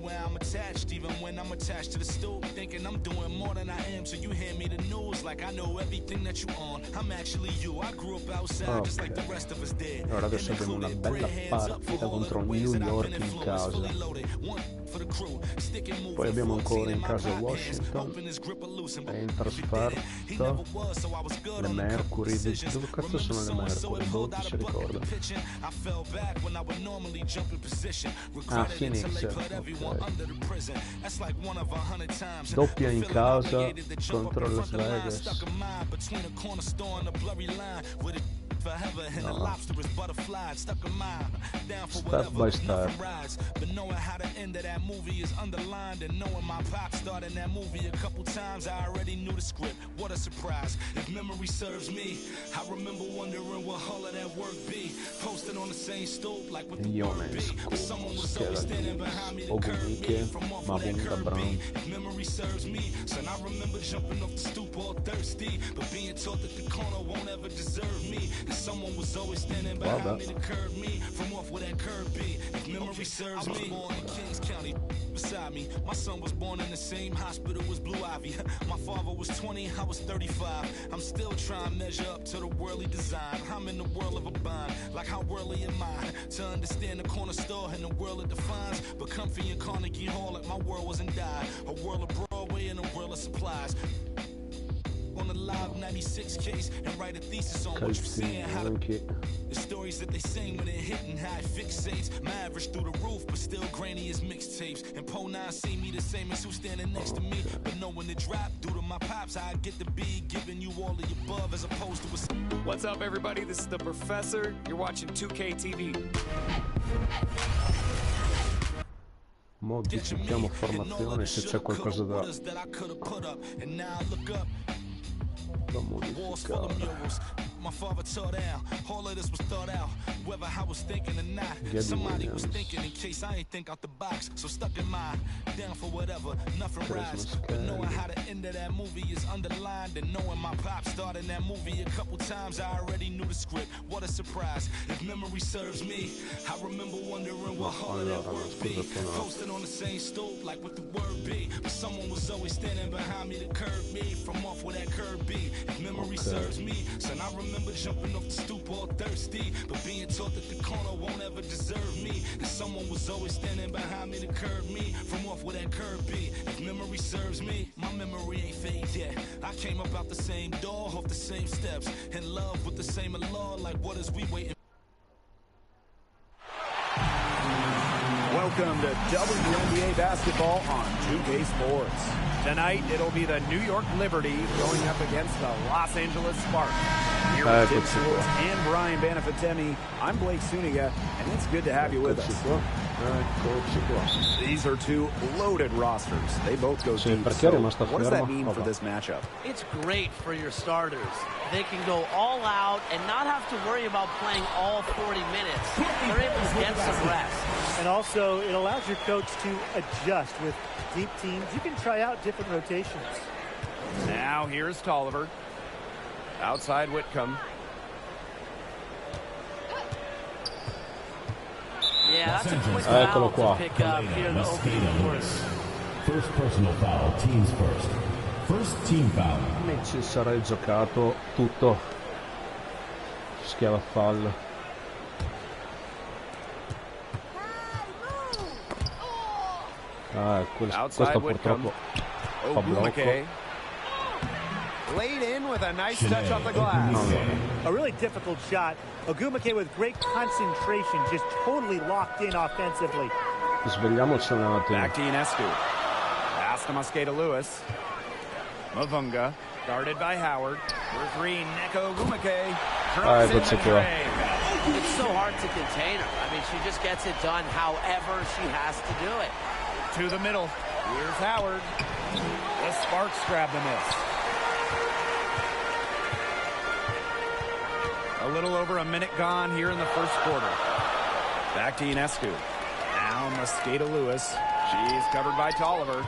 everywhere I'm attached, even when I'm attached to the stool, thinking I'm doing more than I am. So you hand me the news like I know everything that you on. I'm actually you. I grew up outside just like the rest of us did. Allora adesso abbiamo una bella partita contro New York in casa. Poi abbiamo ancora in casa Washington e in trasferta le Mercury. Dove cazzo sono le Mercury? Boh, chi si ricorda? Ah, Phoenix, ok. Doppia in casa contro Las Vegas. No. Step by step. But knowing how the end of that movie is underlined, and knowing my pop starred in that movie a couple times, I already knew the script. What a surprise. If memory serves me, I remember wondering what all of that work be. Posted on the same stoop like with the word be. But someone was always standing behind me to curb me from off where that curb be. If memory serves me, son, I remember jumping off the stoop all thirsty, but being taught that the corner won't ever deserve me. Someone was always standing behind me to curb me from off where that curb be. If memory serves me, born in Kings County beside me. My son was born in the same hospital as Blue Ivy. My father was 20, I was 35. I'm still trying to measure up to the worldly design. I'm in the world of a bind, like how worldly am I? To understand the corner store and the world it defines. But comfy in Carnegie Hall like my world wasn't died. A world of Broadway and a world of supplies. On the live 96 case and write a thesis on what you're seeing. How the stories that they sing when it hit and how it fixates. My average through the roof, but still grainy as mixtapes. And Po 9 see me the same as who's standing next to me. But knowing the drop due to my pops, I get to be giving you all the above as opposed to a... What's up, everybody? This is the Professor. You're watching 2K TV. Modifichiamo formazione se c'è qualcosa da modificare. My father tore down, all of this was thought out, whether I was thinking or not. Somebody was thinking in case I ain't think out the box. So stuck in mind, down for whatever, nothing rides. But knowing how the end of that movie is underlined, and knowing my pop starred in that movie a couple times, I already knew the script. What a surprise. If memory serves me, I remember wondering what all of that work be. Posted on the same stoop like what the word be. But someone was always standing behind me to curb me from off where that curb be. If memory serves me, son, I remember jumping off the stoop all thirsty, but being taught that the corner won't ever deserve me. And someone was always standing behind me to curb me from off where that curb be. If memory serves me, my memory ain't fade yet. I came up out the same door, off the same steps, in love with the same law. Like what is we waiting? Welcome to WNBA basketball on 2K Sports. Tonight, it'll be the New York Liberty going up against the Los Angeles Sparks. Here with Tim Schultz and Brian Banafitemi, I'm Blake Suniga, and it's good to have you with us. These are two loaded rosters. They both go deep. So what does that mean for this matchup? It's great for your starters. They can go all out and not have to worry about playing all 40 minutes. They're able to get some rest. And also, it allows your coach to adjust. With deep teams, you can try out different rotations. Now here's Tolliver. Outside Whitcomb. Yeah, that's a quick foul to pick up here in the opening quarter. First personal foul, teams first. First team foul. Ci sarà giocato tutto. Schiava fallo. Questo purtroppo fa blocco. Laid in with a nice touch off the glass. A really difficult shot. Ogumake with great concentration, just totally locked in offensively. Svegliamoci un attimo. Back to Ionescu. Pass to Mosqueda Lewis. Mavunga, guarded by Howard. For three, Neko Ogumake. Eccoci qua. It's so hard to contain her. I mean, she just gets it done however she has to do it. To the middle. Here's Howard. The Sparks grab the miss. A little over a minute gone here in the first quarter. Back to Ionescu. Now Mosqueda Lewis. She's covered by Tolliver.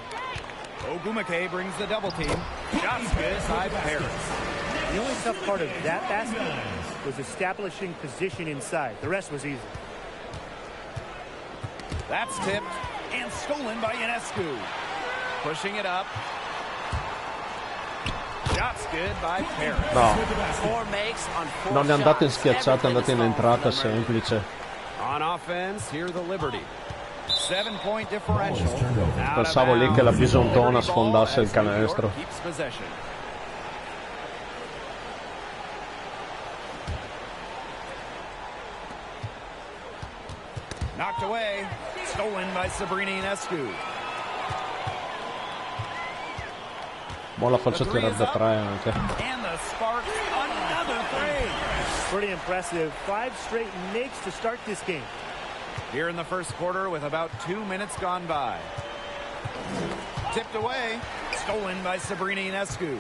Ogumake brings the double team. Shots good side Paris. The only tough part of that basket was establishing position inside. The rest was easy. That's tipped. And stolen by Ionescu. Pushing it up. Shots good by Paris. No. Four makes on four Non ne andate in shots. schiacciate, andate in entrata semplice. On offense, here the Liberty. 7-point differential. Pensavo lì che la bisontona sfondasse il canestro. Keeps possession. Knocked away. Stolen by Sabrina Ionescu. Mo la faccio tirare da 3 anche. And the Sparks, another three. Pretty impressive. 5 straight makes to start this game. Here in the first quarter with about 2 minutes gone by. Tipped away. Stolen by Sabrina Ionescu.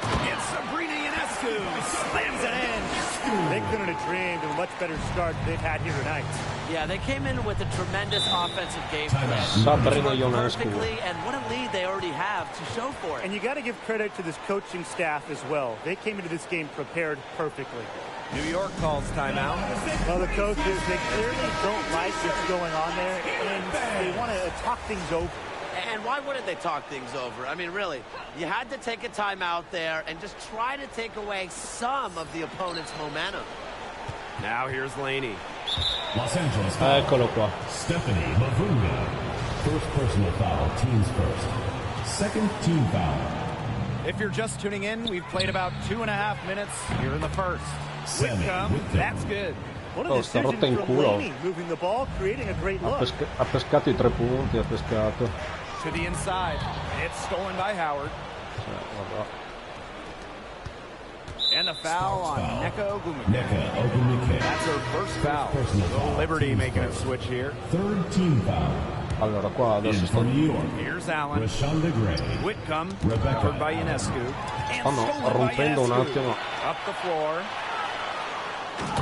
And Sabrina Ionescu slams it in. They couldn't have dreamed of a much better start they've had here tonight. Yeah, they came in with a tremendous offensive game plan. Sabrina Ionescu. Perfectly, and what a lead they already have to show for it. And you got to give credit to this coaching staff as well. They came into this game prepared perfectly. New York calls timeout. Well, the coaches, they clearly don't like what's going on there, and they want to talk things over. And why wouldn't they talk things over? I mean, really, you had to take a timeout there and just try to take away some of the opponent's momentum. Now here's Laney. Los Angeles. Eccolo qua. Stephanie Mavunga. First personal foul, teams first. Second team foul. If you're just tuning in, we've played about 2.5 minutes here in the first. Whitcomb, that's good. What a Oh, sta rotta in decision from culo. Laney, moving the ball, creating a great look. Ha pescato i 3 punti, ha pescato. To the inside. It's stolen by Howard. Guarda. And the foul on Nneka Ogwumike. Nneka Ogwumike. That's her first foul. Personal foul. Liberty teams making a first. switch here. Third team foul. Allora qua adesso In sto... for New York. Here's Allen. Rashonda Gray. Whitcomb, Rebecca. covered by Ionescu. And Stanno stolen by rompendo un Ionescu. attimo. Up the floor.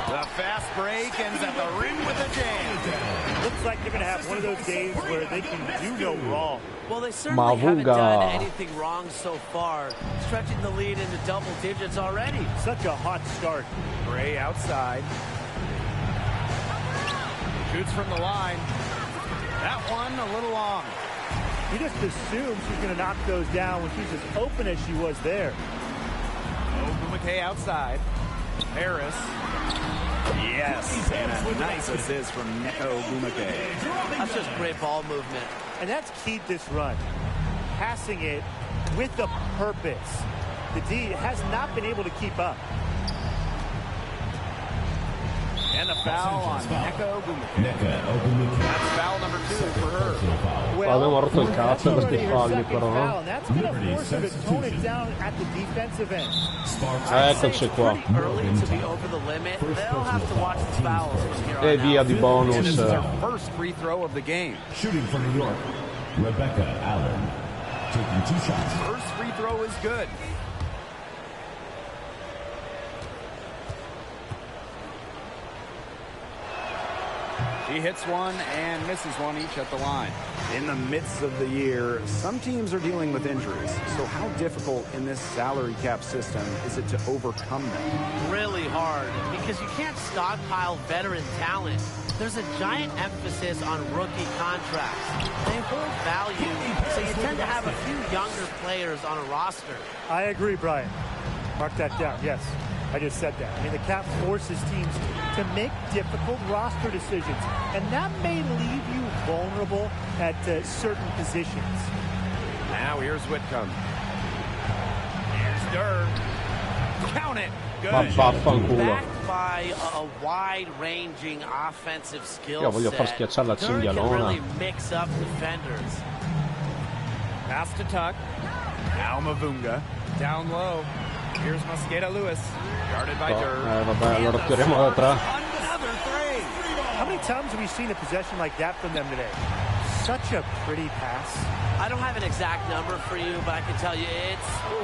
The fast break ends at the rim with a jam. Looks like they're going to have one of those days where they can do no wrong. Well, they certainly haven't Mavunga. done anything wrong so far, stretching the lead into double digits already. Such a hot start. Gray outside. Shoots from the line. That one a little long. You just assume she's going to knock those down when she's as open as she was there. Ogwumike outside. Harris. Yes, and a nice assist from Nneka Ogwumike. That's just great ball movement. And that's keyed this run. Passing it with a purpose. The D has not been able to keep up. And the foul on Nneka Ogwumike. Nneka Ogwumike. That's foul number 2 for her. Personal foul. Abbiamo rotto il that's cazzo per already sti her falli second però, foul, no? and that's going to Liberty force her to tone it substitution. down at the defensive end. Sparks. Eccoci qua. Pretty early to be over the limit. They'll have to watch the fouls from here E on via out. di And bonus. this is her first free throw of the game. Shooting for New York. Rebecca Allen. Taking 2 shots. First free throw is good. She hits one and misses one each at the line. In the midst of the year, some teams are dealing with injuries. So how difficult in this salary cap system is it to overcome them? Really hard, because you can't stockpile veteran talent. There's a giant emphasis on rookie contracts. They hold value, so you tend to have a few younger players on a roster. I agree, Brian. Mark that down. Yes, I just said that. I mean, the cap forces teams to make difficult roster decisions, and that may leave you vulnerable at certain positions. Now here's Whitcomb. Here's Durr. Count it. Ma Good. vaffanculo. Backed by a wide-ranging offensive skill Io voglio far set, schiacciare la Durr can cinghialona. really mix up defenders. Pass to Tuck. Now Mavunga. Down low. Here's Mosqueda Lewis. Guarded by Durr. Vabbè, allora tiriamo da 3. Another three. How many times have we seen a possession like that from them today? Such a pretty pass. I don't have an exact number for you, but I can tell you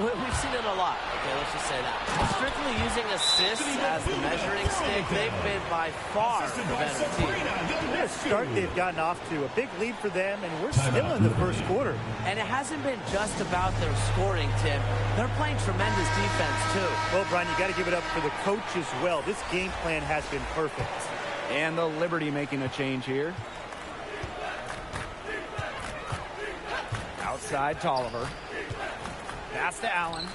we've seen it a lot. Okay, let's just say that. Strictly using assists as the measuring stick, they've been by far the better team. What a start they've gotten off to. A big lead for them, and we're still in the first quarter. And it hasn't been just about their scoring, Tim. They're playing tremendous defense, too. Well, Brian, you got to give it up for the coach as well. This game plan has been perfect. And the Liberty making a change here. Outside Tolliver. Pass to Allen.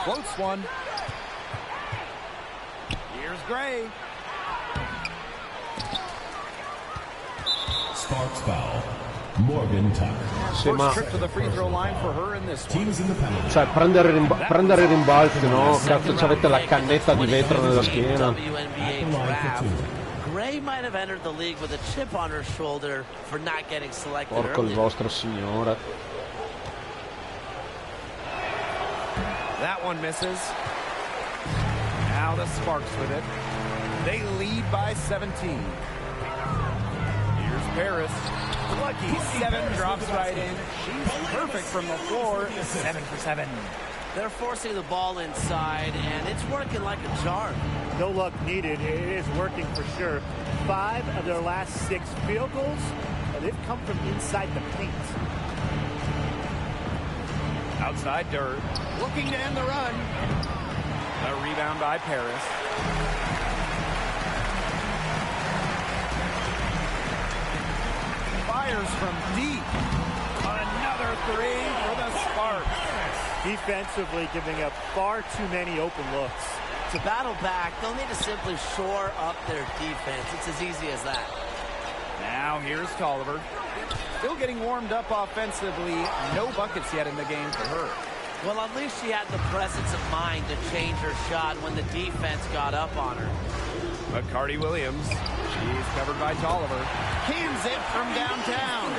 Floats one. Here's Gray. Sparks foul. Morgan Tuck. Sì, ma trip to the free throw line for her in this teams in the penalty. Cioè, prendere rimbalzi, no? Cazzo, c'avete la cannetta di vetro nella schiena. Gray might have entered the league with a chip on her shoulder for not getting selected. Porco il vostro signore. That one misses. Now the Sparks with it. They lead by 17. Here's Paris. Lucky 7 drops right in. She's perfect from the floor. 7 for 7. They're forcing the ball inside, and it's working like a charm. No luck needed. It is working for sure. 5 of their last 6 field goals, they've come from inside the paint. Outside Dirt. Looking to end the run. A rebound by Paris. Fires from deep. Another 3 for the Sparks. Defensively giving up far too many open looks. To battle back, they'll need to simply shore up their defense. It's as easy as that. Now here's Tolliver. Still getting warmed up offensively. No buckets yet in the game for her. Well, at least she had the presence of mind to change her shot when the defense got up on her. McCarty Williams. She's covered by Tolliver. Cans it from downtown.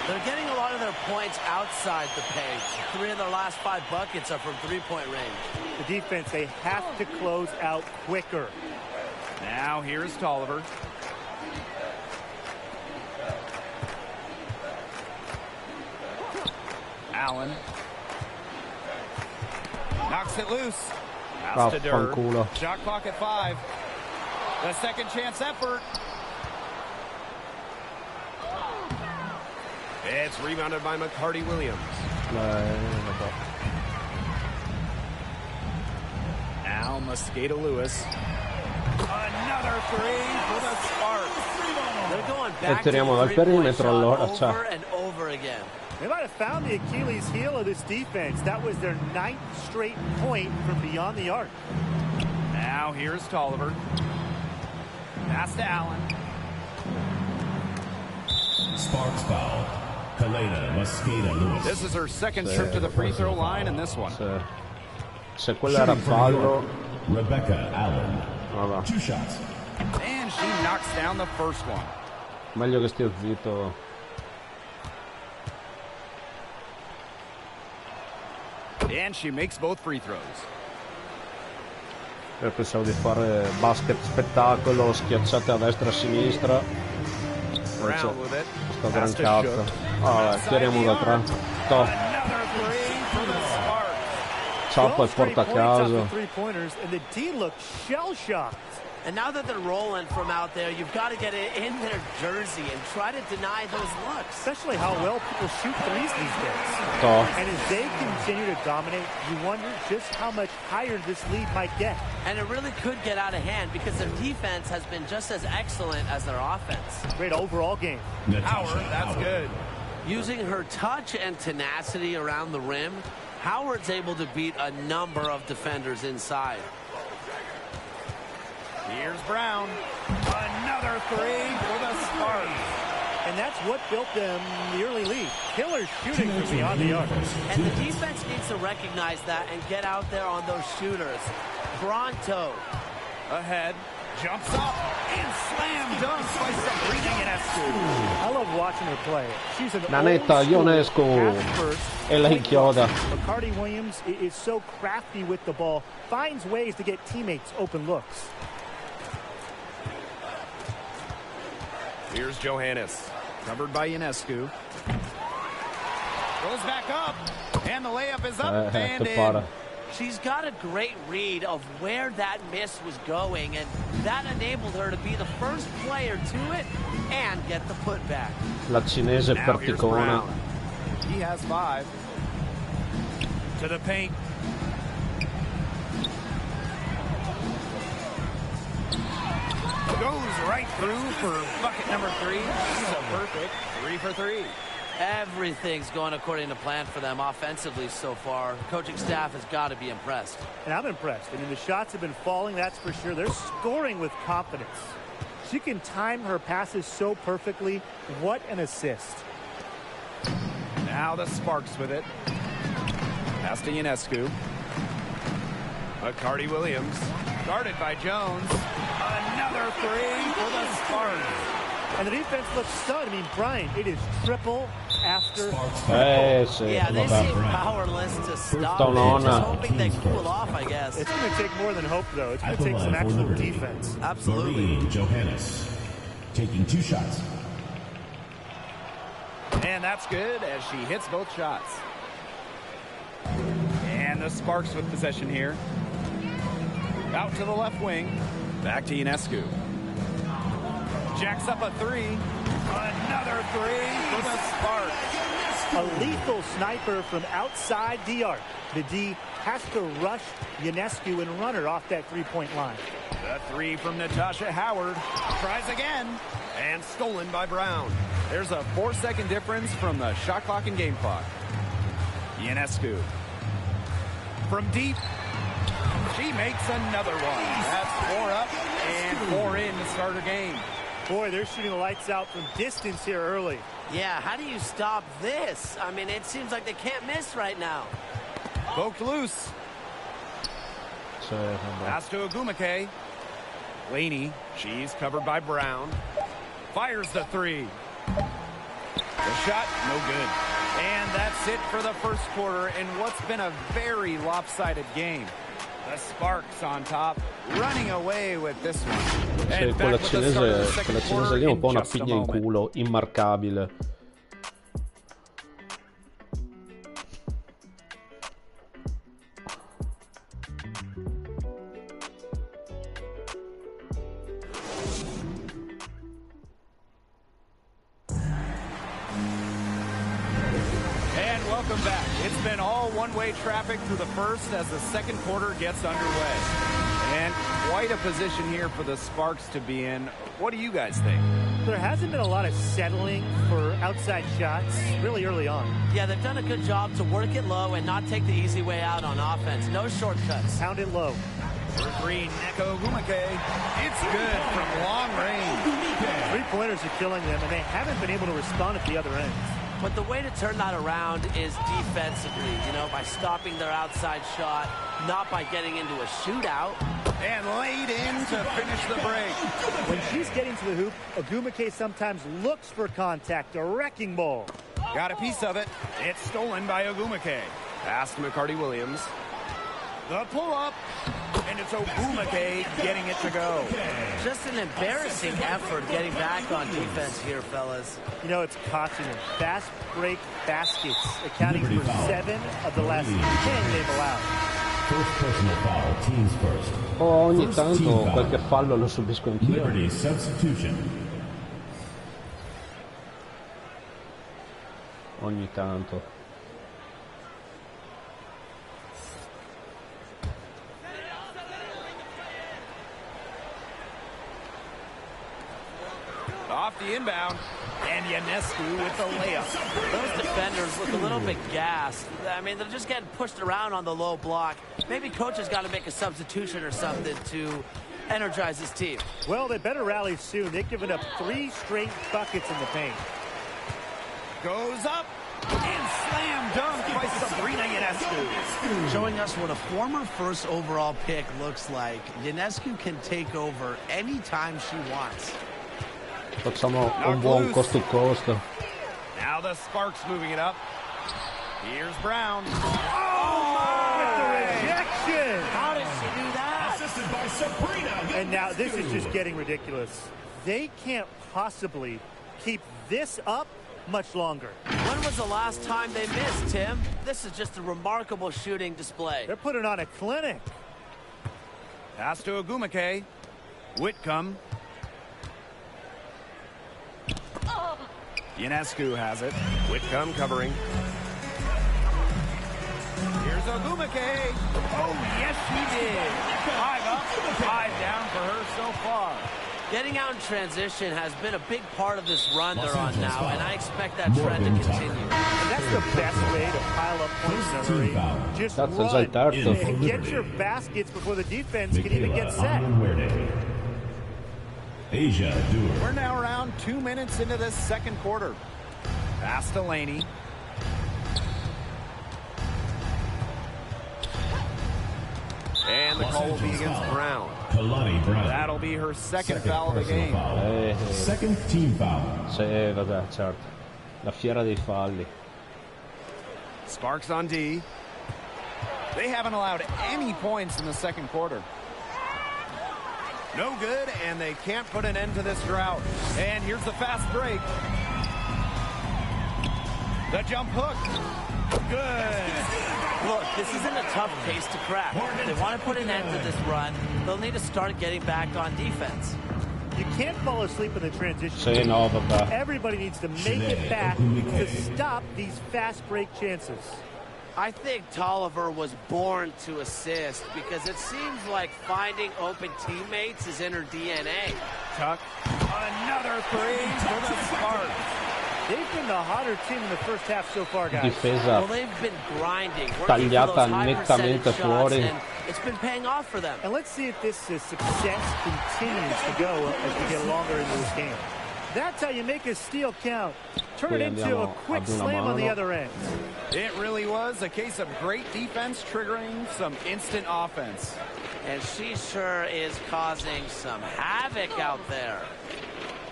They're getting a lot of their points outside the paint. 3 of their last 5 buckets are from three-point range. The defense, they have to close out quicker. Now here's Tolliver. Allen. Knocks it loose. Pass to Dirt. Shot clock at 5. The second chance effort. It's rebounded by McCarty Williams. Now Mosqueda Lewis. Another 3 for the Sparks. They're going back to the three-point shot over and over again. They might have found the Achilles heel of this defense. That was their 9th straight point from beyond the arc. Now here's Tolliver. Pass to Allen. Sparks foul. Helena Mosqueda Lewis. This is her second trip to the free throw line in this one. Se quella era fallo. Rebecca Allen. 2 shots. And she knocks down the first one. Meglio che stia zitto. And she makes both free throws. Pensavo di fare basket spettacolo, schiacciate a destra e a sinistra. Brown with it. Sto gran cazzo. Vabbè, tiriamo da 3. Top. Ciappa e porta a casa. And now that they're rolling from out there, you've got to get it in their jersey and try to deny those looks. Especially how well people shoot threes these days. And as they continue to dominate, you wonder just how much higher this lead might get. And it really could get out of hand because their defense has been just as excellent as their offense. Great overall game. Howard, that's good. Using her touch and tenacity around the rim, Howard's able to beat a number of defenders inside. Here's Brown. Another 3 for the Sparks. And that's what built them the early lead. Killer shooting from beyond the arc. And the defense needs to recognize that and get out there on those shooters. Pronto. Ahead. Jumps up and slam dunks by Sabrina Ionescu. I love watching her play. She's an Nanetta Ionescu. E la inchioda. McCarty Williams is so crafty with the ball. Finds ways to get teammates open looks. Here's Johannes. Covered by Ionescu. Goes back up. And the layup is up and in. She's got a great read of where that miss was going, and that enabled her to be the first player to it and get the putback. La cinese perticona. He has 5. To the paint. Goes right through for bucket number 3. She's a perfect 3 for 3. Everything's going according to plan for them offensively so far. Coaching staff has got to be impressed. And I'm impressed. I mean, the shots have been falling, that's for sure. They're scoring with confidence. She can time her passes so perfectly. What an assist. Now the Sparks with it. Pass to Ionescu. McCarty Williams. Guarded by Jones. Another 3 for the Sparks. And the defense looks stunned. I mean, Brian, it is triple after triple. Yeah, they seem powerless to stop it. Just hoping they cool off, I guess. It's going to take more than hope, though. It's going to take some actual defense. Absolutely. Johannes taking 2 shots. And that's good as she hits both shots. And the Sparks with possession here. Out to the left wing. Back to Ionescu. Jacks up a 3. Another 3 for the Sparks. A lethal sniper from outside the arc. The D has to rush Ionescu and run her off that three-point line. The 3 from Natasha Howard. Tries again. And stolen by Brown. There's a 4-second difference from the shot clock and game clock. Ionescu. From deep. She makes another one. That's 4 up and 4 in to start her game. Boy, they're shooting the lights out from distance here early. Yeah, how do you stop this? I mean, it seems like they can't miss right now. Poked loose. Pass to Ogumake. Laney, she's covered by Brown. Fires the 3. The shot, no good. And that's it for the first quarter in what's been a very lopsided game. The Sparks on top, running away with this one. Sì, quella cinese lì è un po' una pigna in culo, immarcabile. Welcome back. It's been all one-way traffic through the first as the second quarter gets underway. And quite a position here for the Sparks to be in. What do you guys think? There hasn't been a lot of settling for outside shots really early on. Yeah, they've done a good job to work it low and not take the easy way out on offense. No shortcuts. Pound it low. For 3, Neko Ogumake. It's good from long range. Three-pointers are killing them, and they haven't been able to respond at the other end. But the way to turn that around is defensively, you know, by stopping their outside shot, not by getting into a shootout. And laid in to finish the break. When she's getting to the hoop, Ogumake sometimes looks for contact, a wrecking ball. Got a piece of it. It's stolen by Ogumake. Pass to McCarty Williams. The pull-up. And it's Ogumake getting it to go. Just an embarrassing effort getting back on defense here, fellas. You know, it's costing them. Fast break baskets, accounting for 7 of the last 10 they've allowed. First personal foul, teams first. Ogni tanto qualche fallo lo subisco anch'io. Liberty substitution. Ogni tanto. Off the inbound, and Ionescu with the layup. Those defenders look a little bit gassed. I mean, they're just getting pushed around on the low block. Maybe coach has got to make a substitution or something to energize his team. Well, they better rally soon. They've given up 3 straight buckets in the paint. Goes up, and slam dunk by Sabrina Ionescu. Showing us what a former first overall pick looks like. Ionescu can take over anytime she wants. Facciamo un buon cost to cost. Now the Sparks moving it up. Here's Brown. Oh, with the rejection! How did she do that? Assisted by Sabrina. And now this is just getting ridiculous. They can't possibly keep this up much longer. When was the last time they missed, Tim? This is just a remarkable shooting display. They're putting on a clinic. Pass to Ogumake. Whitcomb. Ionescu has it. Whitcomb covering. Here's Ogumake. Oh, yes, she did. 5 up, 5 down for her so far. Getting out in transition has been a big part of this run they're on now, and I expect that trend to continue. And that's the best way to pile up points, number 8. Just run and get your baskets before the defense can even get set. Asia Doer. We're now around 2 minutes into this second quarter. Pass to Laney. And the call will be against Brown. Kalani Brown. That'll be her second foul of the game. Second team foul. Sì, vabbè, certo. La fiera dei falli. Sparks on D. They haven't allowed any points in the second quarter. No good, and they can't put an end to this drought. And here's the fast break. The jump hook. Good. Look, this isn't a tough case to crack. If they want to put an end to this run, they'll need to start getting back on defense. You can't fall asleep in the transition. Sì, no, vabbè. Everybody needs to make it back to stop these fast break chances. I think Tolliver was born to assist because it seems like finding open teammates is in her DNA. Tuck. Another three for the Sparks. They've been the hotter team in the first half so far, guys. Difesa Well, they've been grinding, working for those high percentage shots, fuori. and it's been paying off for them. And let's see if this success continues to go as we get longer into this game. That's how you make a steal count. Turn it into a quick slam on the other end. It really was a case of great defense triggering some instant offense. And she sure is causing some havoc out there.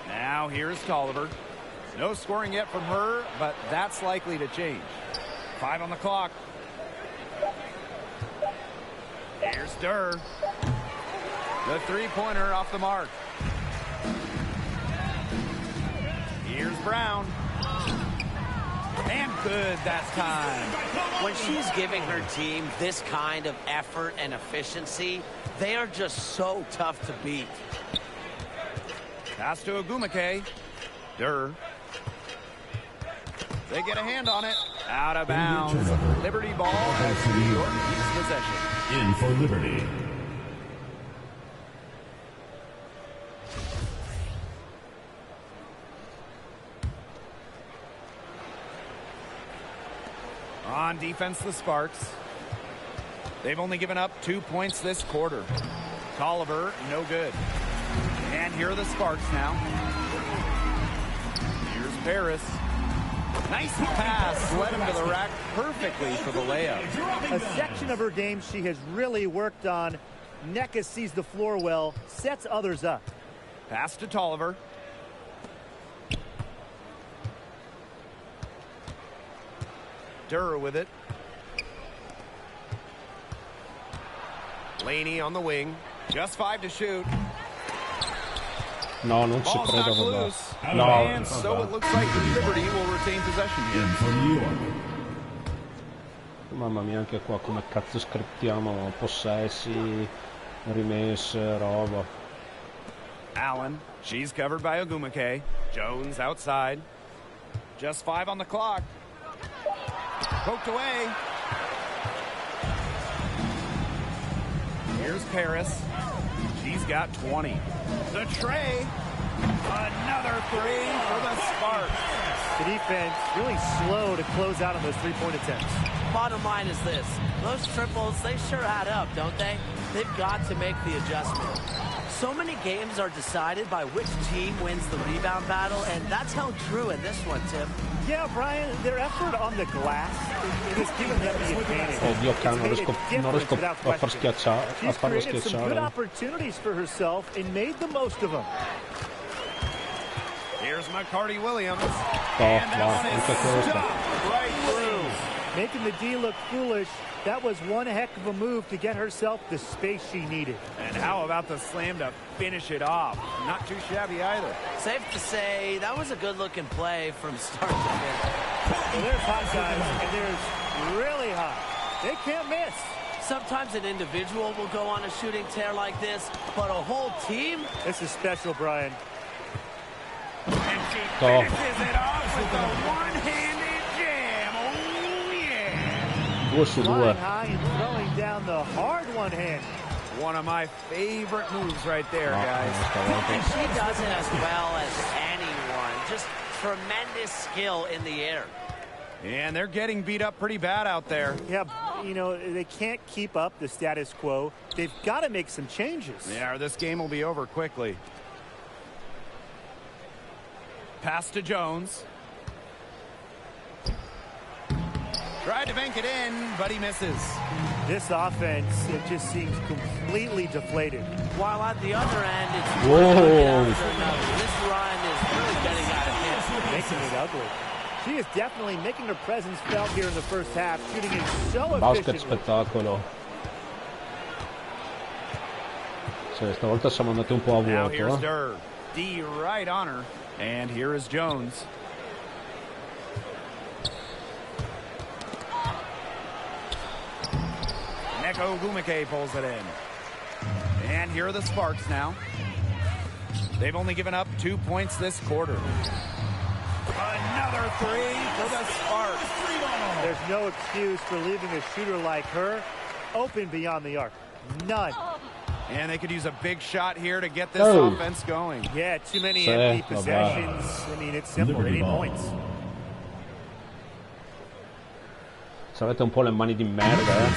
Now here's Tolliver. No scoring yet from her, but that's likely to change. 5 on the clock. Here's Durr. The three-pointer off the mark. Here's Brown. And good that time. When she's giving her team this kind of effort and efficiency, they are just so tough to beat. Pass to Agumake. Durr. They get a hand on it. Out of bounds. Liberty ball as New York keeps possession. In for Liberty. On defense, the Sparks. They've only given up 2 points this quarter. Tolliver, no good. And here are the Sparks now. Here's Paris. Nice pass, led him to the rack perfectly for the layup. A section of her game she has really worked on. Nneka sees the floor well, sets others up. Pass to Tolliver. Durr with it. Laney on the wing. Just 5 to shoot. No, non ci Ball's credo, knocked vabbè. loose. No, And so it looks like Liberty will retain possession In here. for New York. Mamma mia, anche qua come cazzo scrittiamo possessi, rimesse, roba. Allen, she's covered by Agumake. Jones outside. Just 5 on the clock. Poked away. Here's Paris. She's got 20. The tray. Another three for the Sparks. The defense really slow to close out on those three-point attempts. Bottom line is this. Those triples, they sure add up, don't they? They've got to make the adjustment. So many games are decided by which team wins the rebound battle, and that's held true in this one, Tim. Yeah, Brian, their effort on the glass is giving them the advantage. Oddio, It's made a non riesco difference a far schiacciare, a She's farlo created some good schiacciare. opportunities for herself and made the most of them. Here's McCarty Williams. No, And that no, one is anche questa. stopped right through. Making the D look foolish. That was one heck of a move to get herself the space she needed. And how about the slam to finish it off? Not too shabby either. Safe to say, that was a good-looking play from start to finish. So there's hot guys, and there's really hot. They can't miss. Sometimes an individual will go on a shooting tear like this, but a whole team? This is special, Brian. And she finishes it off with the one-handed jam. Oh, yeah. 2 su 2. Flying high and throwing down the hard one hand. One of my favorite moves right there, guys. And she does it as well as anyone. Just tremendous skill in the air. And they're getting beat up pretty bad out there. Yeah, you know, they can't keep up the status quo. They've got to make some changes. Yeah, or this game will be over quickly. Pass to Jones. Tried to bank it in, but he misses. This offense, it just seems completely deflated. While at the other end, it's one after another. This run is really getting out of hand. Making it ugly. She is definitely making her presence felt here in the first half, shooting it so Basket efficiently. spettacolo. Sì, stavolta siamo andati un po' a Now here's vuoto. Durr. D right on her. And here is Jones. Neko Gumike pulls it in. And here are the Sparks now. They've only given up 2 points this quarter. Another three for the Sparks. There's no excuse for leaving a shooter like her open beyond the arc. None. And they could use a big shot here to get this offense going. Yeah, too many empty possessions. I mean, it's simple. They need points. Se avete un po' le mani di merda,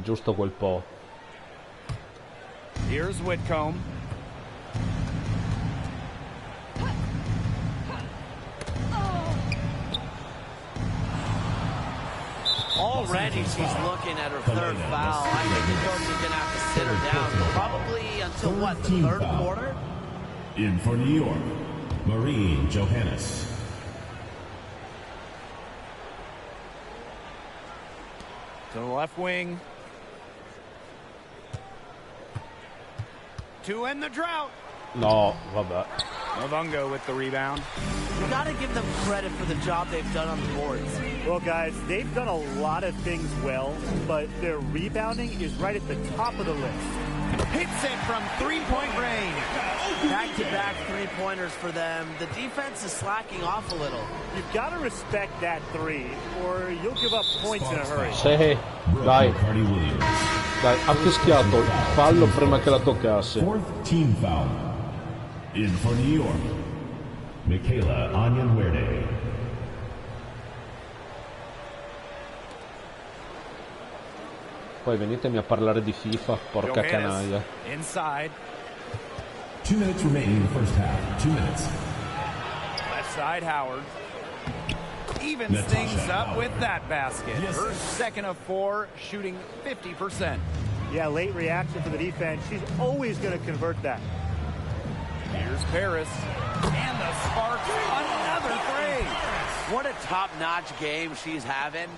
Giusto quel po'. Here's Whitcomb. Already she's looking at her third foul. I think the coach is going to have to sit her down probably until, what, the third quarter? In for New York, Maureen Johannes. To the left wing. To end the drought. No, vabbè. Mavungo with the rebound. You got to give them credit for the job they've done on the boards. Well, guys, they've done a lot of things well, but their rebounding is right at the top of the list. Hits it from three-point range. Back-to-back three-pointers for them. The defense is slacking off a little. You've got to respect that three, or you'll give up points in a hurry. Sì, dai. Dai, ha fischiato il fallo prima che la toccasse. Fourth team foul. In for New York, Michaela Onyenwerde. Poi venitemi a parlare di FIFA, porca canaglia. Inside. 2 minutes remaining in the first half. 2 minutes. Left side, Howard. Evens things up with that basket. Her second of 4, shooting 50%. Yeah, late reaction for the defense. She's always going to convert that. Here's Paris. And the Sparks, another three. What a top-notch game she's having.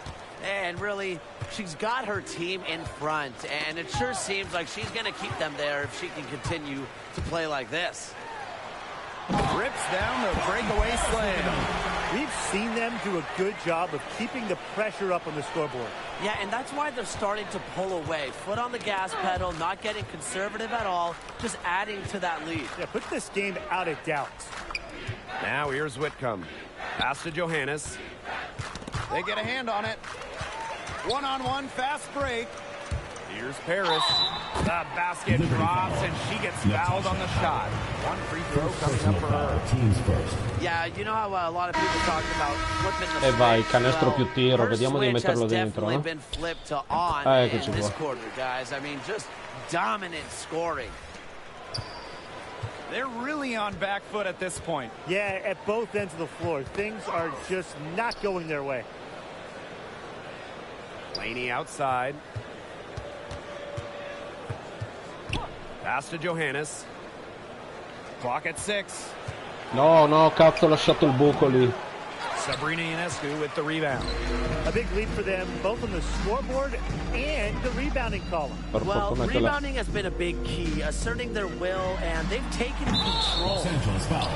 And really, she's got her team in front. And it sure seems like she's going to keep them there if she can continue to play like this. Rips down the breakaway slam. We've seen them do a good job of keeping the pressure up on the scoreboard. Yeah, and that's why they're starting to pull away. Foot on the gas pedal, not getting conservative at all, just adding to that lead. Yeah, put this game out of doubt. Now here's Whitcomb. Pass to Johannes. They get a hand on it. One-on-one fast break. Here's Paris. The basket drops, and she gets fouled on the shot. One free throw coming up for her. Teams first. Yeah, you know how a lot of people talk about flipping the E vai, switch? canestro più tiro, her vediamo di switch metterlo has dentro. definitely been flipped to on Eccoci in this qua. quarter, guys. I mean, just dominant scoring. They're really on back foot at this point. Yeah, at both ends of the floor. Things are just not going their way. Laney outside. Pass to Johannes. Clock at 6. No, no, cazzo, ho lasciato il buco lì. Sabrina Ionescu with the rebound. A big lead for them, both on the scoreboard and the rebounding column. Per Well, fortuna che la... rebounding has been a big key, asserting their will, and they've taken control. Los Angeles foul.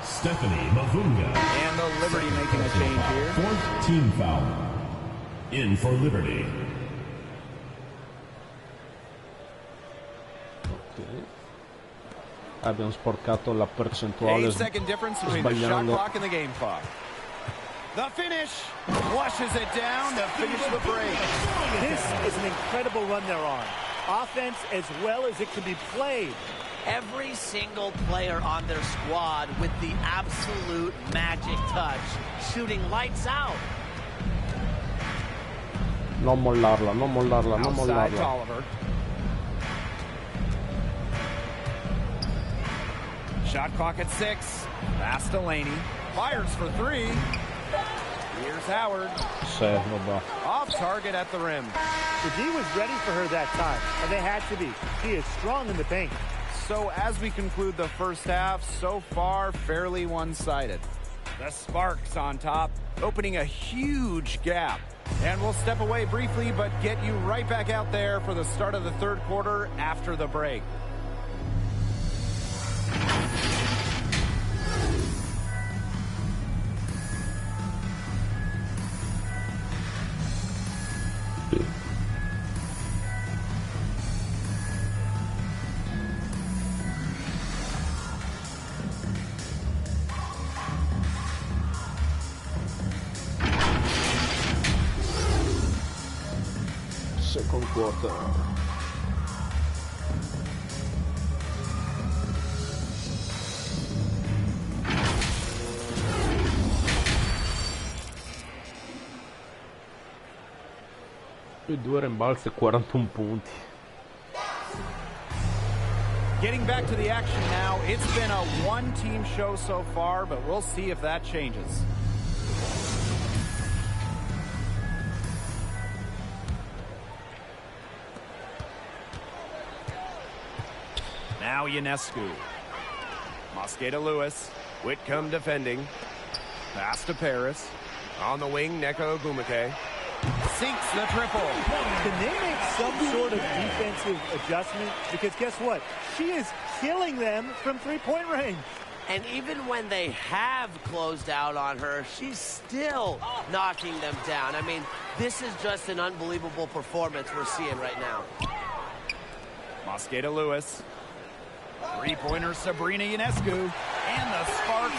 Stephanie Mavunga. And the Liberty making a change here. Fourth team foul. In for Liberty. Abbiamo sporcato la percentuale 8-second difference between the shot sbagliando. clock and the game clock. The finish flushes it down to finish the break. This is an incredible run they're on. Offense as well as it can be played. Every single player on their squad with the absolute magic touch, shooting lights out. Non mollarla, non mollarla, non Outside mollarla. Tolliver. Shot clock at 6. Pass to Laney. Fires for 3. Here's Howard. Off target at the rim. The D was ready for her that time, and they had to be. She is strong in the paint. So as we conclude the first half, so far fairly one-sided. The Sparks on top, opening a huge gap. And we'll step away briefly, but get you right back out there for the start of the third quarter after the break. Second quarter. Più 2 rimbalzi e 41 punti. Getting back to the action now, it's been a one-team show so far, but we'll see if that changes. Now Ionescu. Mosqueda Lewis. Whitcomb defending. Pass to Paris. On the wing, Neko Ogumike. Sinks the triple. Can they make some sort of defensive adjustment? Because guess what? She is killing them from three-point range. And even when they have closed out on her, she's still knocking them down. I mean, this is just an unbelievable performance we're seeing right now. Mosqueda Lewis. Three-pointer Sabrina Ionescu. And the Sparks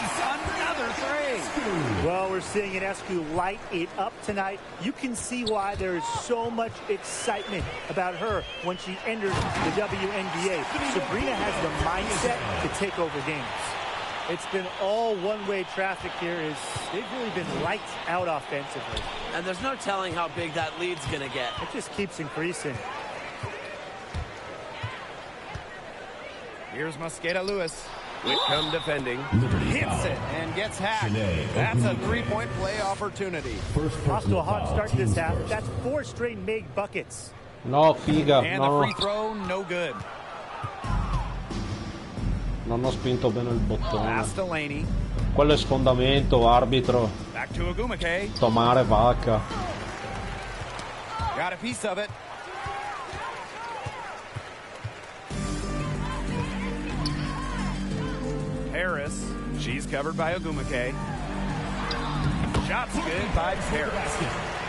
another three. Well, we're seeing Ionescu light it up tonight. You can see why there is so much excitement about her when she enters the WNBA. Sabrina has the mindset to take over games. It's been all one-way traffic here. They've really been lights out offensively. And there's no telling how big that lead's going to get. It just keeps increasing. Here's Mosqueda Lewis. Whitcomb defending. Hits it and gets hacked. That's a three-point play opportunity. Off to a hot start this half. That's 4 straight made buckets. No, figa, and no. the free throw, no good. Non ho spinto bene il bottone. Pass to Laney. Quello è sfondamento, arbitro. Back to Ogumike. Tomare vacca. Got a piece of it. Harris. She's covered by Ogumike. Shots good by Paris.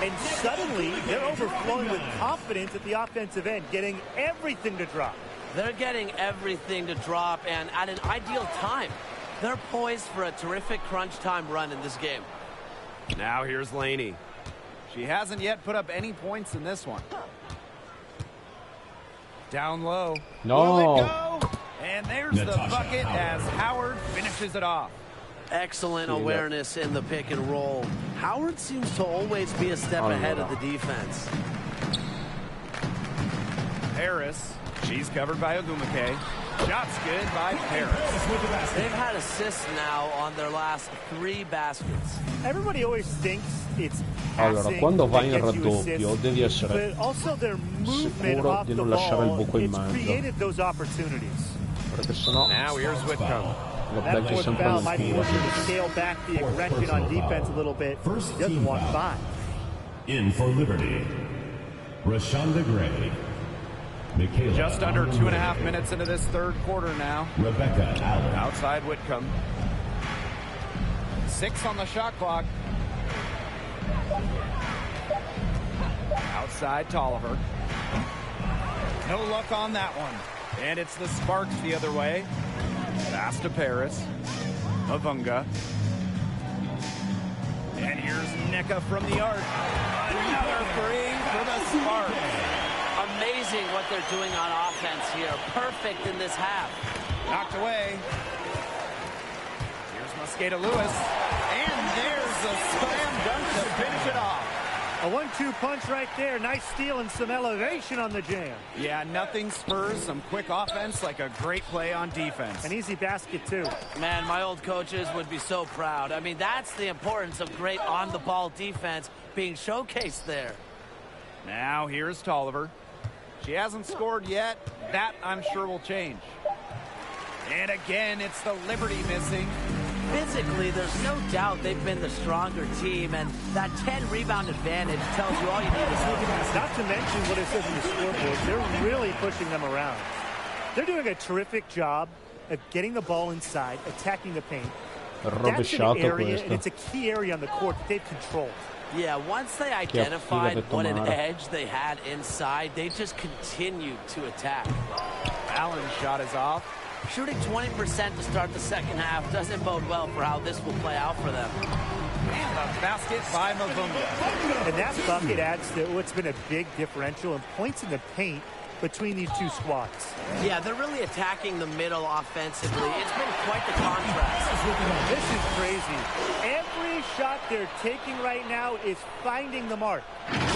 And suddenly, they're overflowing with confidence at the offensive end, getting everything to drop. They're getting everything to drop, and at an ideal time. They're poised for a terrific crunch time run in this game. Now here's Laney. She hasn't yet put up any points in this one. Down low. No. Will it go? And there's the bucket as Howard finishes it off. Excellent awareness in the pick and roll. Howard seems to always be a step ahead of the defense. Harris. She's covered by Ogumike. Shots good by Paris. They've had assists now on their last 3 baskets. Everybody always thinks it's Allora, passing quando vai in that gets you raddoppio assists, devi essere but also their movement sicuro off di the non lasciare il ball, buco in it's mezzo. created those opportunities. Perché sennò Now here's Whitcomb. lo That becchi fourth sempre foul nel might tiro. force her to scale back the aggression on defense a little bit. She doesn't want 5. In for Liberty, Rashonda Gray. Michaela Just under 2.5 minutes into this third quarter now. Rebecca Allen. Outside Whitcomb. 6 on the shot clock. Outside Tolliver. No luck on that one. And it's the Sparks the other way. Pass to Paris. Mavunga. And here's Nneka from the arc. Another three for the Sparks. Amazing what they're doing on offense here. Perfect in this half. Knocked away. Here's Mosqueda Lewis. And there's a slam dunk to finish it off. A 1-2 punch right there. Nice steal and some elevation on the jam. Yeah, nothing spurs some quick offense like a great play on defense. An easy basket, too. Man, my old coaches would be so proud. I mean, that's the importance of great on-the-ball defense being showcased there. Now here's Tolliver. She hasn't scored yet. That, I'm sure, will change. And again, it's the Liberty missing. Physically, there's no doubt they've been the stronger team, and that 10-rebound advantage tells you all you need to know. Not to mention what it says in the scoreboard. They're really pushing them around. They're doing a terrific job of getting the ball inside, attacking the paint. That's an area, and it's a key area on the court that they've controlled. Yeah, once they identified what an edge they had inside, they just continued to attack. Allen's shot is off. Shooting 20% to start the second half doesn't bode well for how this will play out for them. And the basket by Mavunga. And that bucket adds to what's been a big differential in points in the paint between these two squads. Yeah, they're really attacking the middle offensively. It's been quite the contrast. This is crazy. Every shot they're taking right now is finding the mark.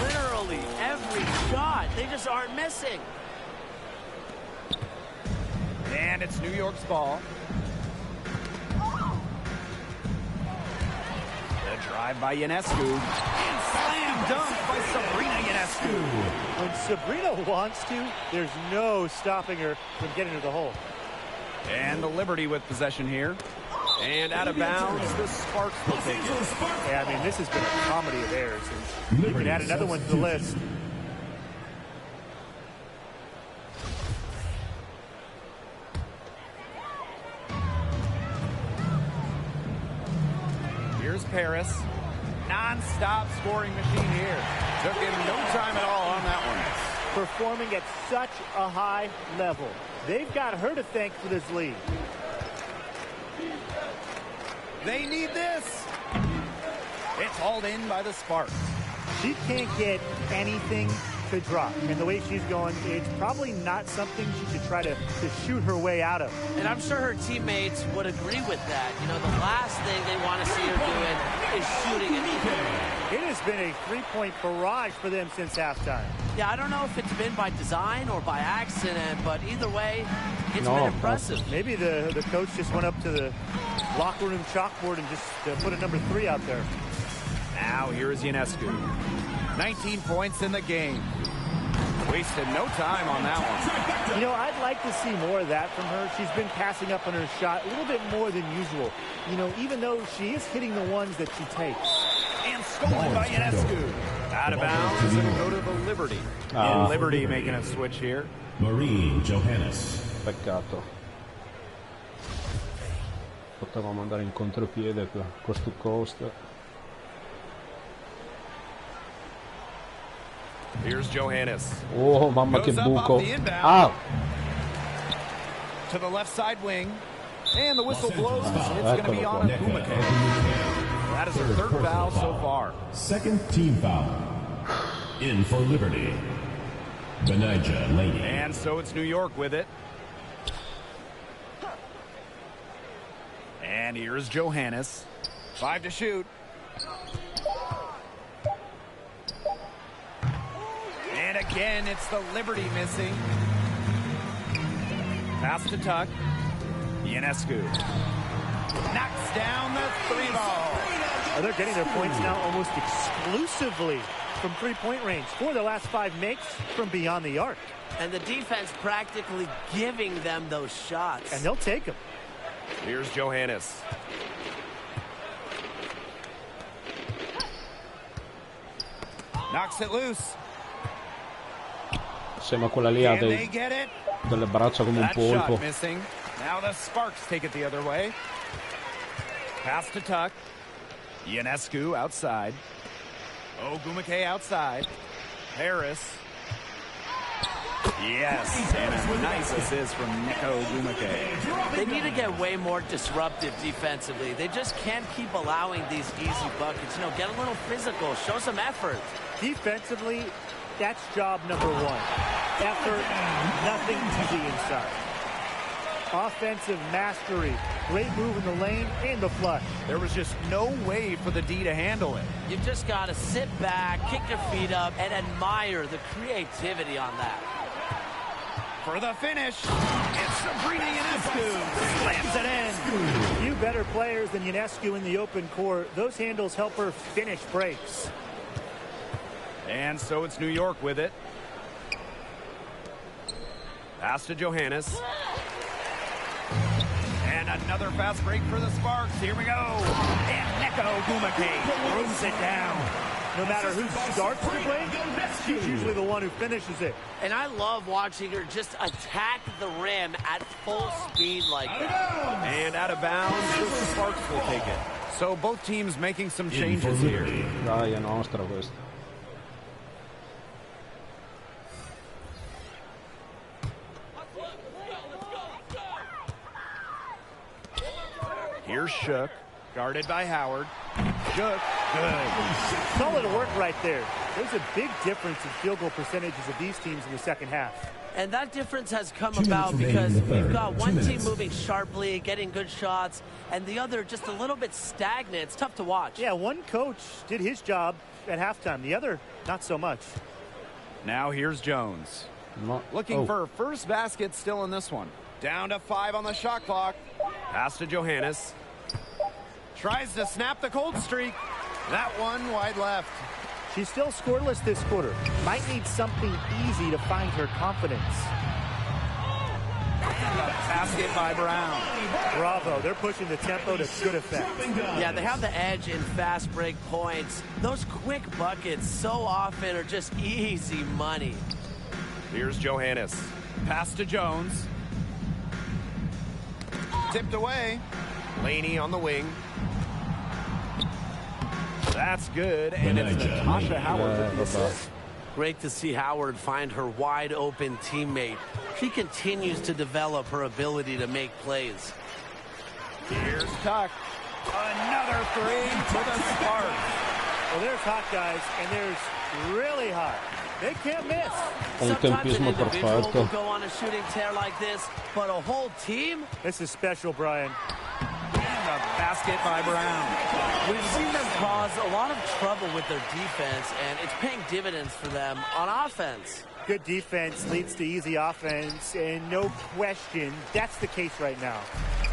Literally every shot. They just aren't missing. And it's New York's ball. The drive by Ionescu. And slam dunk by Sabrina Ionescu. When Sabrina wants to, there's no stopping her from getting to the hole. And the Liberty with possession here. And out of bounds, the Sparks will take it. Yeah, I mean, this has been a comedy of errors. And you can add another one to the list. Here's Paris. Non-stop scoring machine here. Took him no time at all on that one. Performing at such a high level. They've got her to thank for this lead. They need this. It's hauled in by the Sparks. She can't get anything to drop. And the way she's going, it's probably not something she should try to shoot her way out of. And I'm sure her teammates would agree with that. You know, the last thing they want to see her doing is shooting it. It has been a three-point barrage for them since halftime. Yeah, I don't know if it's been by design or by accident, but either way, it's been impressive. Maybe the coach just went up to the locker room chalkboard and just put a number 3 out there. Now here is Ionescu. 19 points in the game. Wasted no time on that one. You know, I'd like to see more of that from her. She's been passing up on her shot a little bit more than usual. You know, even though she is hitting the ones that she takes. And stolen by Ionescu. Out of bounds and go to the Liberty. And Liberty making a switch here. Marine Johannes. Peccato. Potevamo andare in contropiede per coast to coast. Here's Johannes. Oh, mamma che buco. Ah! To the left side wing. And the whistle blows. It's going to be on Gumake. That is her third foul so far. Second team foul. In for Liberty. Benija Laney. And so it's New York with it. And here's Johannes. 5 to shoot. And again, it's the Liberty missing. Pass to Tuck. Ionescu knocks down the 3 ball. They're getting their points now almost exclusively from three-point range. 4 of the last 5 makes from beyond the arc. And the defense practically giving them those shots. And they'll take them. Here's Johannes. Knocks it loose. Sembra quella lì ha delle braccia come un polpo. Now the Sparks take it the other way. Pass to Tuck. Ionescu outside. Gumake outside. Harris. Yes, and a nice assist from Nico Gumake. They need to get way more disruptive defensively. They just can't keep allowing these easy buckets. You know, get a little physical, show some effort. Defensively, that's job number one. Effort, nothing easy inside. Offensive mastery, great move in the lane and the flush. There was just no way for the D to handle it. You've just got to sit back, kick your feet up, and admire the creativity on that. For the finish, it's Sabrina Ionescu. Slams it in. Few better players than Ionescu in the open court. Those handles help her finish breaks. And so it's New York with it. Pass to Johannes. And another fast break for the Sparks. Here we go. And Nico Gumake rooms it down. No matter who starts the break, she's usually the one who finishes it. And I love watching her just attack the rim at full speed like that. And out of bounds, the Sparks will take it. So both teams making some changes here. Here's Shook, guarded by Howard. Shook, good. Solid work right there. There's a big difference in field goal percentages of these teams in the second half. And that difference has come about because you've got one team moving sharply, getting good shots, and the other just a little bit stagnant. It's tough to watch. Yeah, one coach did his job at halftime. The other, not so much. Now here's Jones. Looking for first basket still in this one. Down to 5 on the shot clock. Pass to Johannes. Tries to snap the cold streak. That one wide left. She's still scoreless this quarter. Might need something easy to find her confidence. And a basket by Brown. Bravo. They're pushing the tempo to good effect. Yeah, they have the edge in fast break points. Those quick buckets so often are just easy money. Here's Johannes. Pass to Jones. Tipped away. Laney on the wing. That's good, and it's Natasha Howard with the assist. Great to see Howard find her wide open teammate. She continues to develop her ability to make plays. Here's Tuck. Another three for the Sparks. Well, there's hot guys, and there's really hot. They can't miss. Sometimes an individual will go on a shooting tear like this, but a whole team? This is special, Brian. And a basket by Brown. We've seen them cause a lot of trouble with their defense, and it's paying dividends for them on offense. Good defense leads to easy offense, and no question, that's the case right now.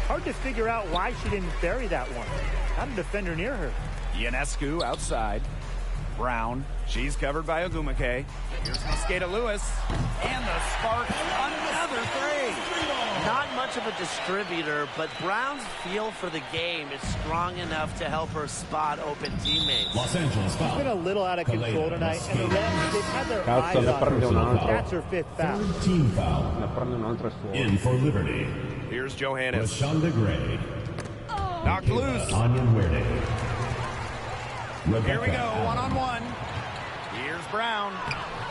Hard to figure out why she didn't bury that one. Not a defender near her. Ionescu outside. Brown, she's covered by Ogumake. Here's Mosqueda Lewis, and the Sparks, another three. Not much of a distributor, but Brown's feel for the game is strong enough to help her spot open teammates. Los Angeles foul. She's been a little out of control tonight, and the refs, they've had their eyes on her. That's her fifth foul. Third team foul. In for Liberty. Here's Johannes. Rashonda Gray. Knocked loose. Anya Werde. Here we go, one-on-one. Here's Brown.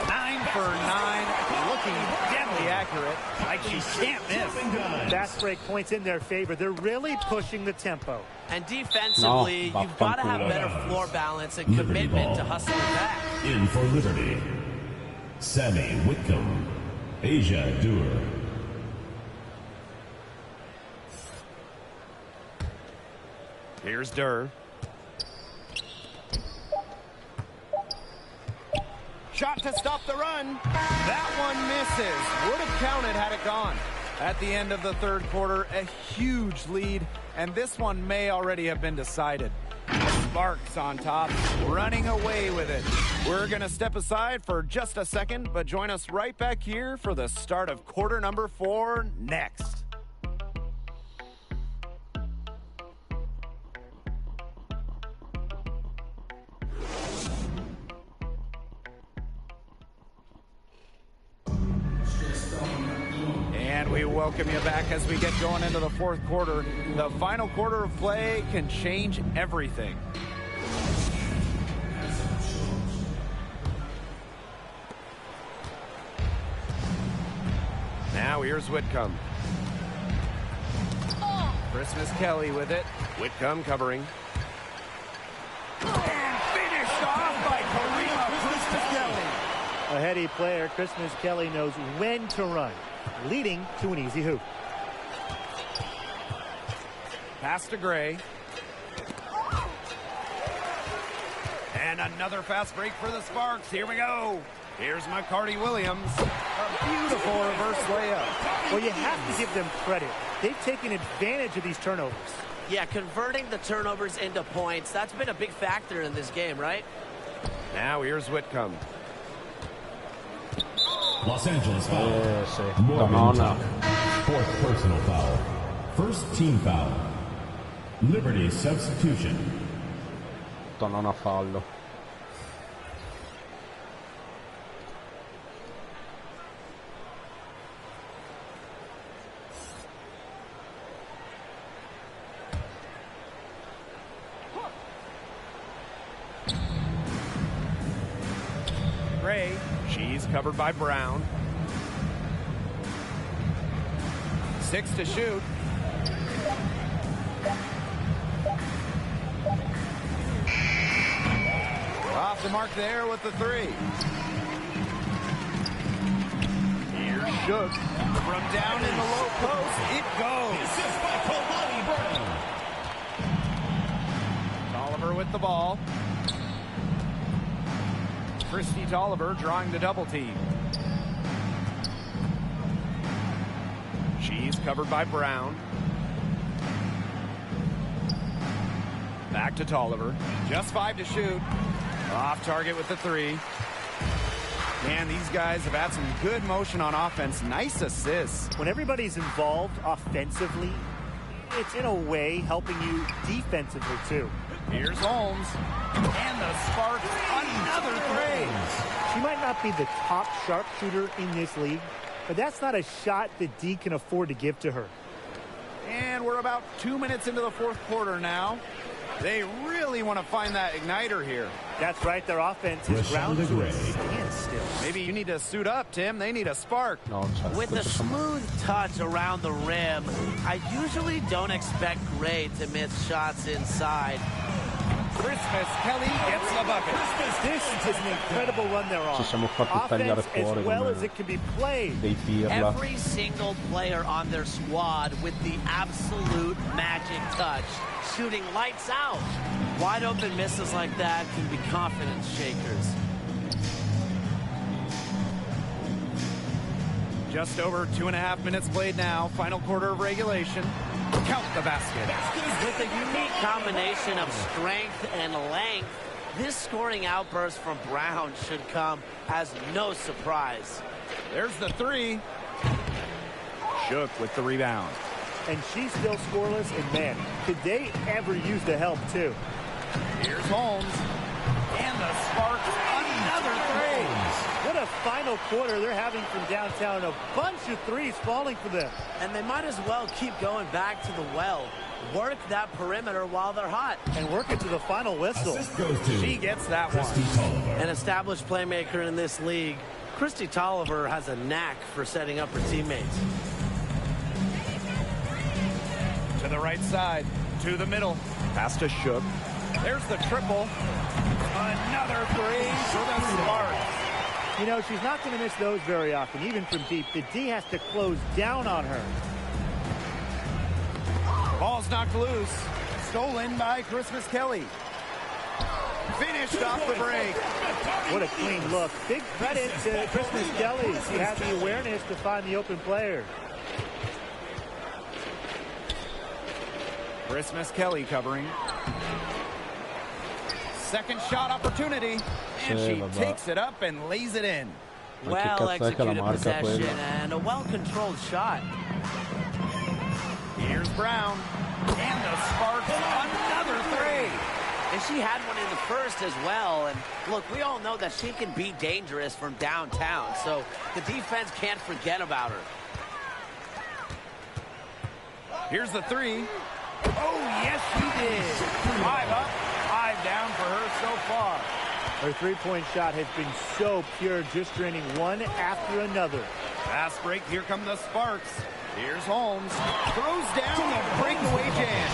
9 for 9. Looking deadly accurate. Like she can't miss. Fast break points in their favor. They're really pushing the tempo. And defensively, you've got to have better floor balance and commitment to hustling back. In for Liberty. Sammy Whitcomb. Asia Dewar. Here's Durr. Shot to stop the run. That one misses. Would have counted had it gone. At the end of the third quarter, a huge lead, and this one may already have been decided. Sparks on top, running away with it. We're going to step aside for just a second, but join us right back here for the start of quarter number 4 next. And we welcome you back as we get going into the fourth quarter. The final quarter of play can change everything. here's Whitcomb. Christmas Kelly with it. Whitcomb covering. And finished off by Karima Christmas Kelly. A heady player, Christmas Kelly knows when to run, leading to an easy hoop. Pass to Gray. And another fast break for the Sparks. Here we go. Here's McCarty Williams. A beautiful reverse layup. Well, you have to give them credit. They've taken advantage of these turnovers. Yeah, converting the turnovers into points, that's been a big factor in this game, right? Now here's Whitcomb. Los Angeles foul. Morgan Tucker. Fourth personal foul. First team foul. Liberty substitution. Non a fallo. Gray, she's covered by Brown. 6 to shoot. Off the mark there with the 3. Here's Shook. From down in the low post, it goes. Assist by Kalani Brown. Tolliver with the ball. Christy Tolliver drawing the double team. She's covered by Brown. Back to Tolliver. Just 5 to shoot. Off target with the 3. Man, these guys have had some good motion on offense. Nice assists. When everybody's involved offensively, it's in a way helping you defensively too. Here's Holmes. And the Sparks, another 3. She might not be the top sharpshooter in this league, but that's not a shot that D can afford to give to her. And we're about 2 minutes into the fourth quarter now. They really want to find that igniter here. That's right. Their offense is ground to a standstill. Maybe you need to suit up, Tim. They need a spark. With a smooth touch around the rim, I usually don't expect Gray to miss shots inside. Christmas Kelly gets the bucket. This is an incredible run they're on. Ci siamo fatti tagliare fuori as well as it can be played. dei pirla. Every single player on their squad with the absolute magic touch, shooting lights out. Wide open misses like that can be confidence shakers. Just over 2.5 minutes played now. Final quarter of regulation. Count the basket. With a unique combination of strength and length, this scoring outburst from Brown should come as no surprise. There's the 3. Shook with the rebound. And she's still scoreless, and man, could they ever use the help too? Here's Holmes. And the Sparks, another 3. What a final quarter they're having from downtown. A bunch of threes falling for them. And they might as well keep going back to the well. Work that perimeter while they're hot. And work it to the final whistle. Assist goes to She gets that Christy one. Tolliver. An established playmaker in this league, Christy Tolliver has a knack for setting up her teammates. To the right side. To the middle. Pass to Shook. There's the triple. Another 3 for the Sparks. You know, she's not going to miss those very often, even from deep. The D has to close down on her. Ball's knocked loose. Stolen by Christmas Kelly. Finished off the break. What a clean look. Big credit to Christmas Kelly. She had the awareness to find the open player. Christmas Kelly covering. Second shot opportunity. And she takes it up and lays it in. Well executed possession and a well-controlled shot. Here's Brown. And the Sparks, another 3. And she had one in the first as well. And look, we all know that she can be dangerous from downtown. So the defense can't forget about her. Here's the 3. Oh, yes, she did. 5 up, 5 down for her so far. Her three-point shot has been so pure, just draining one after another. Fast break. Here come the Sparks. Here's Holmes. Throws down the breakaway jam.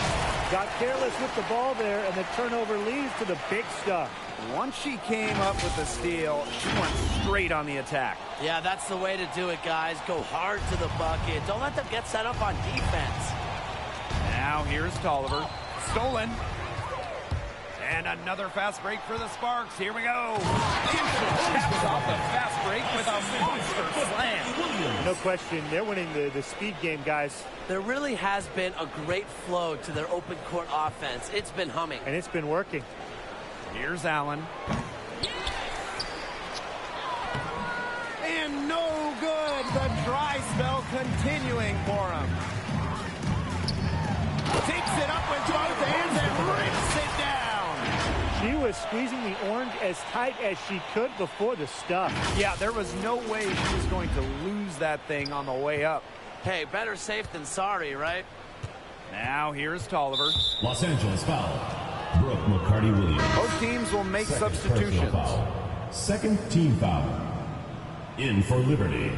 Got careless with the ball there, and the turnover leads to the big stuff. Once she came up with the steal, she went straight on the attack. Yeah, that's the way to do it, guys. Go hard to the bucket. Don't let them get set up on defense. Now here's Tolliver. Stolen. And another fast break for the Sparks. Here we go. Taps off the fast break with a monster slam. No question, they're winning the speed game, guys. There really has been a great flow to their open court offense. It's been humming. And it's been working. Here's Allen. And no good. The dry spell continuing for him. Takes it up with both hands and rips it down. She was squeezing the orange as tight as she could before the stuff. Yeah, there was no way she was going to lose that thing on the way up. Hey, better safe than sorry, right? Now here's Tolliver. Los Angeles foul. Brooke McCarty-Williams. Both teams will make Second substitutions. personal foul. Second team foul. In for Liberty.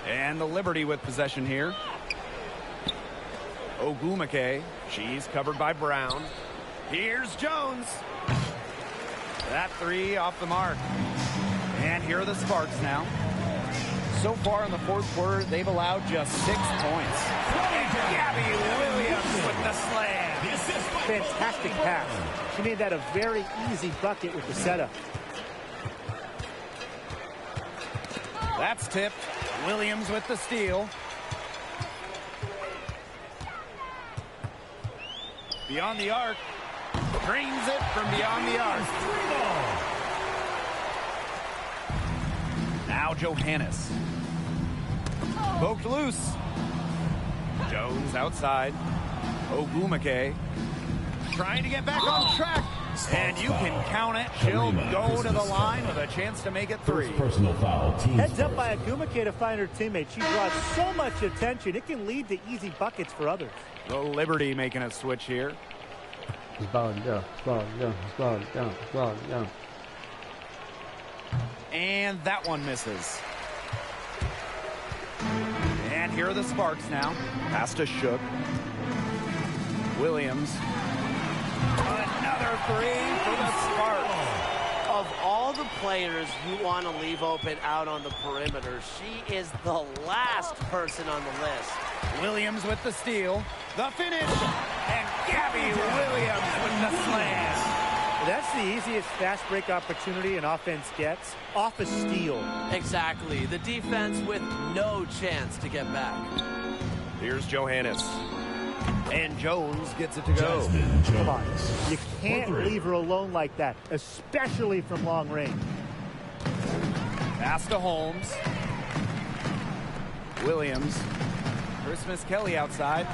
And the Liberty with possession here. Ogumake. She's covered by Brown. Here's Jones. That three off the mark. And here are the Sparks now. So far in the fourth quarter, they've allowed just 6 points. And Gabby Williams with the slam. Fantastic pass. She made that a very easy bucket with the setup. That's tipped. Williams with the steal. Beyond the arc. Drains it from beyond the arc. Now Johannes. Poked loose. Jones outside. Ogumake. Trying to get back on track. And you can count it. She'll go to the line with a chance to make it 3. First personal foul. Team Heads up first. by Agumake to find her teammate. She brought so much attention. It can lead to easy buckets for others. The Liberty making a switch here. And that one misses. And here are the Sparks now. Pass to Shook. Williams. Another three for the Sparks. Of all the players you want to leave open out on the perimeter, she is the last person on the list. Williams with the steal. The finish. And Gabby Williams with the slam. That's the easiest fast break opportunity an offense gets. Off a steal. Exactly. The defense with no chance to get back. Here's Johannes. And Jones gets it to go. Jasmine Come on. Jones. You can't For three. leave her alone like that, especially from long range. Pass to Holmes. Williams. Christmas Kelly outside.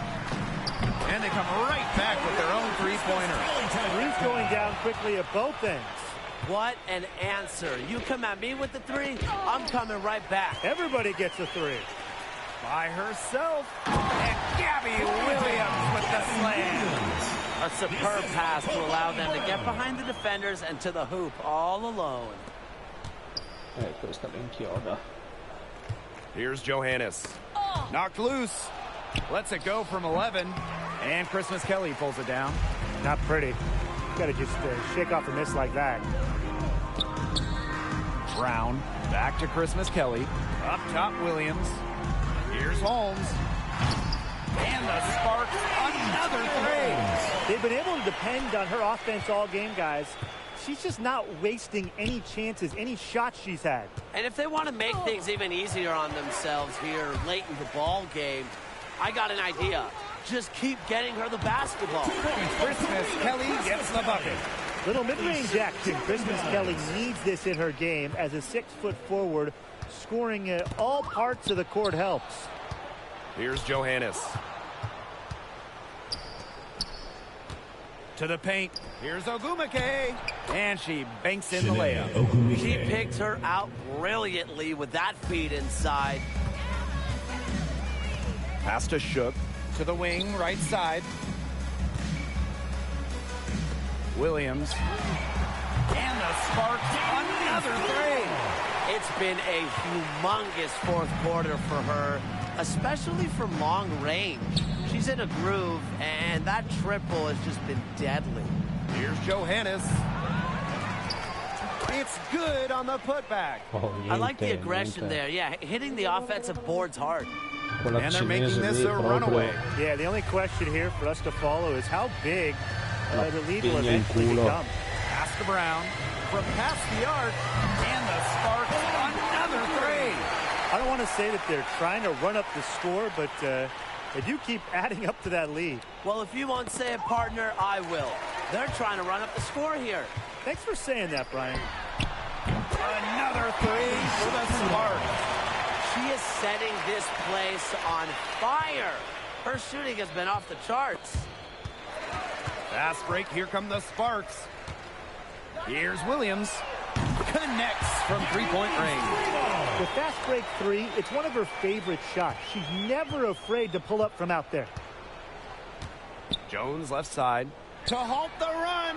And they come right back with their own three-pointer. Three's going down quickly at both ends. What an answer. You come at me with the three, I'm coming right back. Everybody gets a three. By herself. And Gabby Williams with the slam. A superb pass to allow them to get behind the defenders and to the hoop all alone. Here's Johannes. Knocked loose. Lets it go from 11. And Christmas Kelly pulls it down. Not pretty. Got to just shake off a miss like that. Brown. Back to Christmas Kelly. Up top, Williams. Here's Holmes. And the Sparks, another three. They've been able to depend on her offense all game, guys. She's just not wasting any chances, any shots she's had. And if they want to make things even easier on themselves here late in the ball game, I got an idea. Just keep getting her the basketball. Christmas Kelly gets the bucket. Little mid-range action. Christmas Kelly needs this in her game as a 6-foot forward. Scoring all parts of the court helps. Here's Johannes. To the paint. Here's Ogumake. And she banks in the layup. She picked her out brilliantly with that feed inside. Pass to Shook. To the wing, right side. Williams. And the Sparks, another three. It's been a humongous fourth quarter for her, especially from long range. She's in a groove, and that triple has just been deadly. Here's Johannes. It's good on the putback. I like the aggression there. Yeah, hitting the offensive boards hard. And they're making this a runaway. Yeah, the only question here for us to follow is how big the lead will eventually become. Pass to Brown. From past the arc. And the Sparks, another three. I don't want to say that they're trying to run up the score, but they do keep adding up to that lead. Well, if you won't say it, partner, I will. They're trying to run up the score here. Thanks for saying that, Brian. Another three for the Sparks. She is setting this place on fire. Her shooting has been off the charts. Fast break, here come the Sparks. Here's Williams. Connects from three-point range. The fast break three, it's one of her favorite shots. She's never afraid to pull up from out there. Jones left side. To halt the run.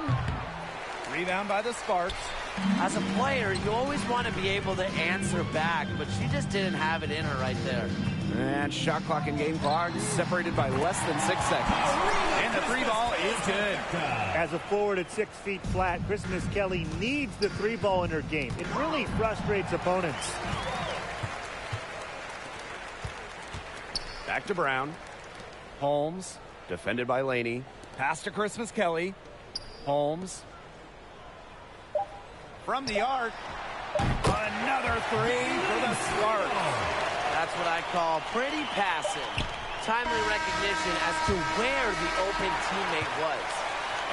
Rebound by the Sparks. As a player, you always want to be able to answer back, but she just didn't have it in her right there. And shot clock and game clock separated by less than 6 seconds. And the three ball is good. As a forward at 6 feet flat, Christmas Kelly needs the three ball in her game. It really frustrates opponents. Back to Brown. Holmes, defended by Laney. Pass to Christmas Kelly. Holmes. From the arc. Another three for the Sparks. That's what I call pretty passive. Timely recognition as to where the open teammate was.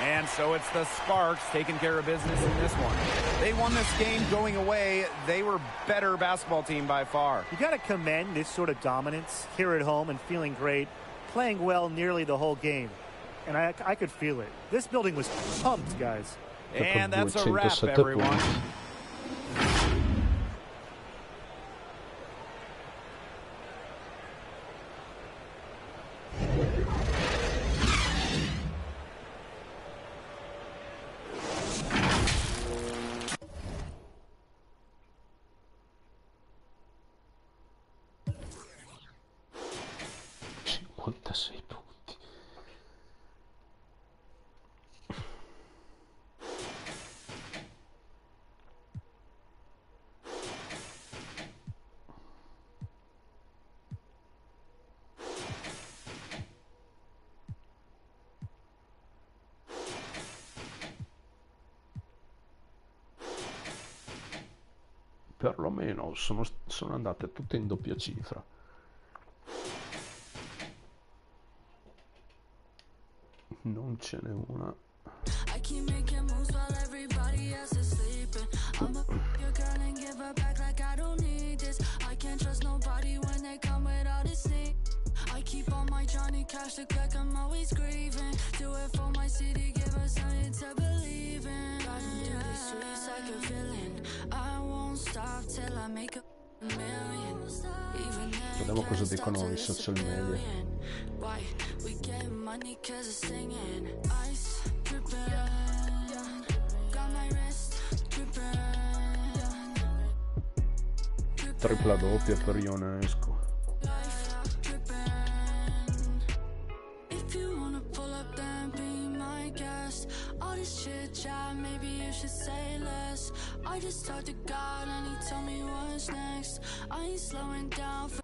And so it's the Sparks taking care of business in this one. They won this game going away. They were better basketball team by far. You got to commend this sort of dominance here at home and feeling great, playing well nearly the whole game. And I could feel it. This building was pumped, guys. And that's a wrap, everyone. Perlomeno sono andate tutte in doppia cifra. Non ce n'è una. Vediamo cosa dicono i social media. Tripla doppia per Ionesco. I just talked to God and he told me what's next. I ain't slowing down for